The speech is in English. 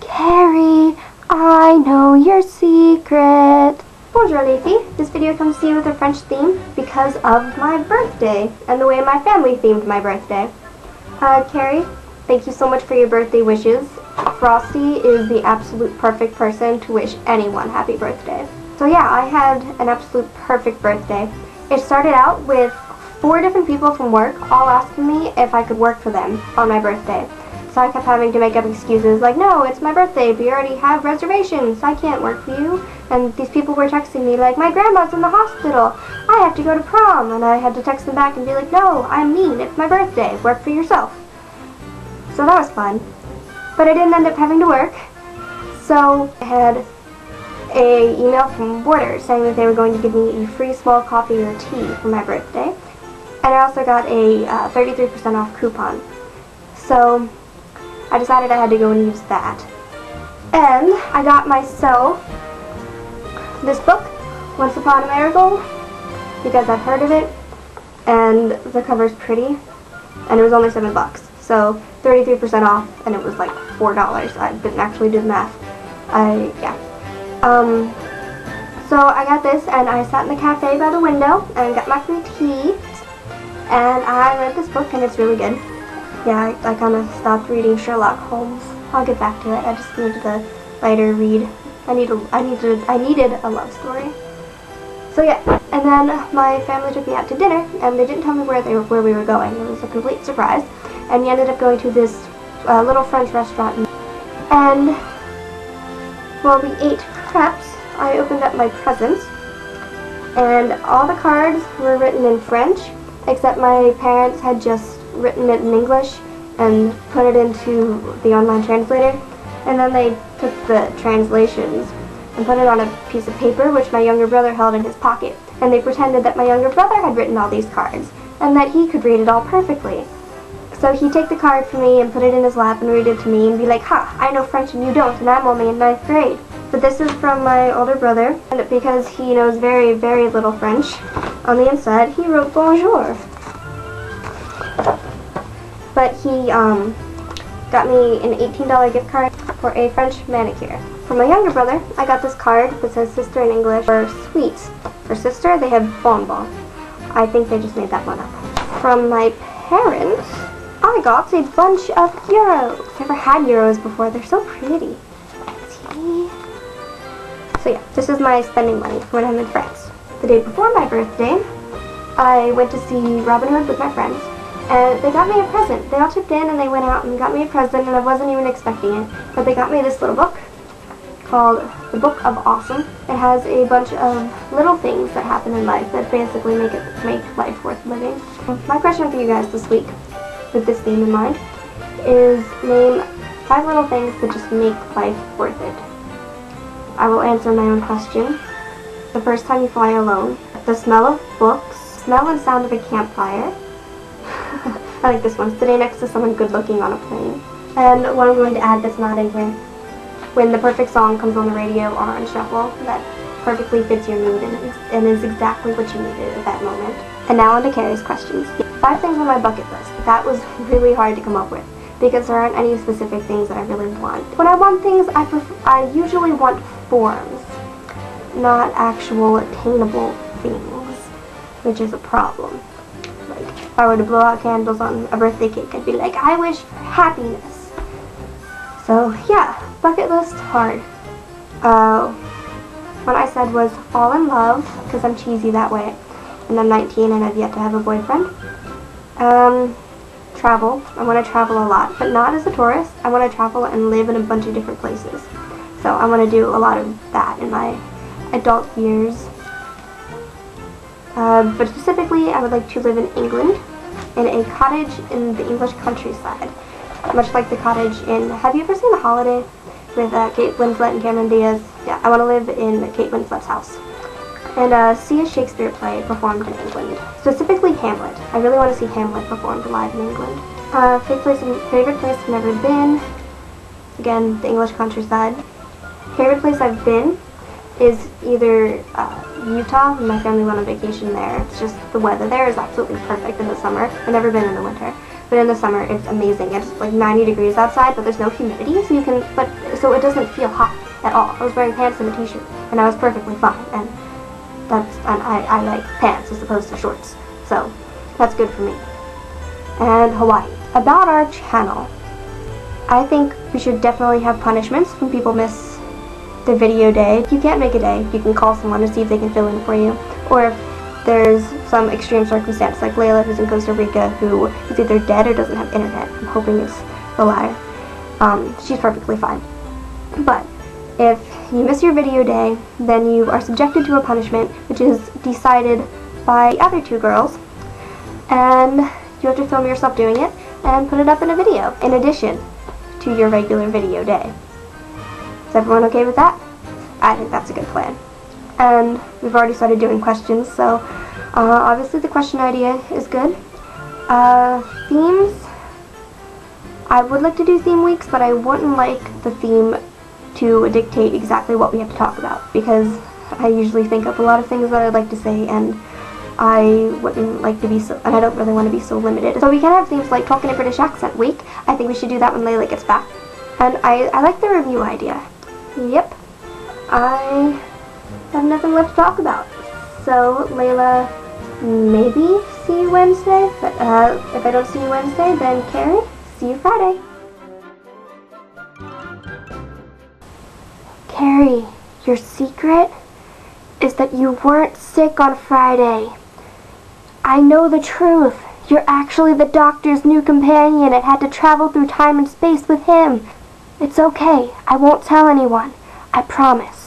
Carrie, I know your secret. Bonjour les filles. This video comes to you with a French theme because of my birthday and the way my family themed my birthday. Carrie, thank you so much for your birthday wishes. Frosty is the absolute perfect person to wish anyone happy birthday. So yeah, I had an absolute perfect birthday. It started out with 4 different people from work all asking me if I could work for them on my birthday. So I kept having to make up excuses like, no, it's my birthday, but you already have reservations, I can't work for you. And these people were texting me like, my grandma's in the hospital, I have to go to prom. And I had to text them back and be like, no, I'm mean, it's my birthday, work for yourself. So that was fun. But I didn't end up having to work. So I had an email from Borders saying that they were going to give me a free small coffee or tea for my birthday. And I also got a 33% off coupon. So I decided I had to go and use that. And I got myself this book, Once Upon a Miracle, because I've heard of it, and the cover's pretty, and it was only $7. So 33% off, and it was like $4. I didn't actually do the math. So I got this, and I sat in the cafe by the window, and got my free tea, and I read this book, and it's really good. Yeah, I kind of stopped reading Sherlock Holmes. I'll get back to it. I just needed a lighter read. I needed a love story. So yeah, and then my family took me out to dinner, and they didn't tell me where we were going. It was a complete surprise, and we ended up going to this little French restaurant. And while we ate crepes, I opened up my presents, and all the cards were written in French, except my parents had just written it in English and put it into the online translator, and then they took the translations and put it on a piece of paper which my younger brother held in his pocket, and they pretended that my younger brother had written all these cards and that he could read it all perfectly. So he'd take the card from me and put it in his lap and read it to me and be like, ha, I know French and you don't, and I'm only in 9th grade. But this is from my older brother, and because he knows very, very little French, on the inside he wrote bonjour. But he got me an $18 gift card for a French manicure. For my younger brother, I got this card that says sister in English. For sweets, for sister, they have bonbon. I think they just made that one up. From my parents, I got a bunch of euros. I've never had euros before. They're so pretty. See? So yeah, this is my spending money when I'm in France. The day before my birthday, I went to see Robin Hood with my friends. And they got me a present. They all chipped in and they went out and got me a present, and I wasn't even expecting it. But they got me this little book called The Book of Awesome. It has a bunch of little things that happen in life that basically make life worth living. My question for you guys this week, with this theme in mind, is name 5 little things that just make life worth it. I will answer my own question. The first time you fly alone, the smell of books, smell and sound of a campfire. I like this one. Sitting next to someone good looking on a plane. And what I'm going to add that's not in here. When the perfect song comes on the radio or on shuffle that perfectly fits your mood and is exactly what you needed at that moment. And now on to Carrie's questions. 5 things on my bucket list. That was really hard to come up with because there aren't any specific things that I really want. When I want things, I usually want forms, not actual attainable things, which is a problem. If I were to blow out candles on a birthday cake, I'd be like, I wish for happiness. So yeah, bucket list hard. What I said was fall in love, because I'm cheesy that way, and I'm 19 and I've yet to have a boyfriend. Travel. I want to travel a lot, but not as a tourist. I want to travel and live in a bunch of different places. So I want to do a lot of that in my adult years. But specifically, I would like to live in England, in a cottage in the English countryside, much like the cottage in, have you ever seen The Holiday with Kate Winslet and Cameron Diaz? Yeah, I want to live in Kate Winslet's house, and see a Shakespeare play performed in England, specifically Hamlet. I really want to see Hamlet performed live in England. Favorite place I've never been, again, the English countryside. Favorite place I've been is either Utah. My family went on vacation there. It's just the weather there is absolutely perfect in the summer. I've never been in the winter. but in the summer it's amazing. It's like 90 degrees outside, but there's no humidity, so it doesn't feel hot at all. I was wearing pants and a t-shirt, and I was perfectly fine, and I like pants as opposed to shorts, so that's good for me. And Hawaii. About our channel, I think we should definitely have punishments when people miss the video day. If you can't make a day, you can call someone to see if they can fill in for you. Or if there's some extreme circumstance, like Layla, who's in Costa Rica, who is either dead or doesn't have internet. I'm hoping it's the latter. She's perfectly fine. But if you miss your video day, then you are subjected to a punishment, which is decided by the other two girls, and you have to film yourself doing it and put it up in a video, in addition to your regular video day. Is everyone okay with that? I think that's a good plan. And we've already started doing questions, so obviously the question idea is good. Themes, I would like to do theme weeks, but I wouldn't like the theme to dictate exactly what we have to talk about, because I usually think up a lot of things that I'd like to say, and I wouldn't like to be so, and I don't really want to be so limited. So we can have themes like Talking a British Accent Week. I think we should do that when Layla gets back. And I like the review idea. Yep. I have nothing left to talk about. So Layla, maybe see you Wednesday, but if I don't see you Wednesday, then Carrie, see you Friday. Carrie, your secret is that you weren't sick on Friday. I know the truth. You're actually the doctor's new companion and had to travel through time and space with him. It's okay. I won't tell anyone. I promise.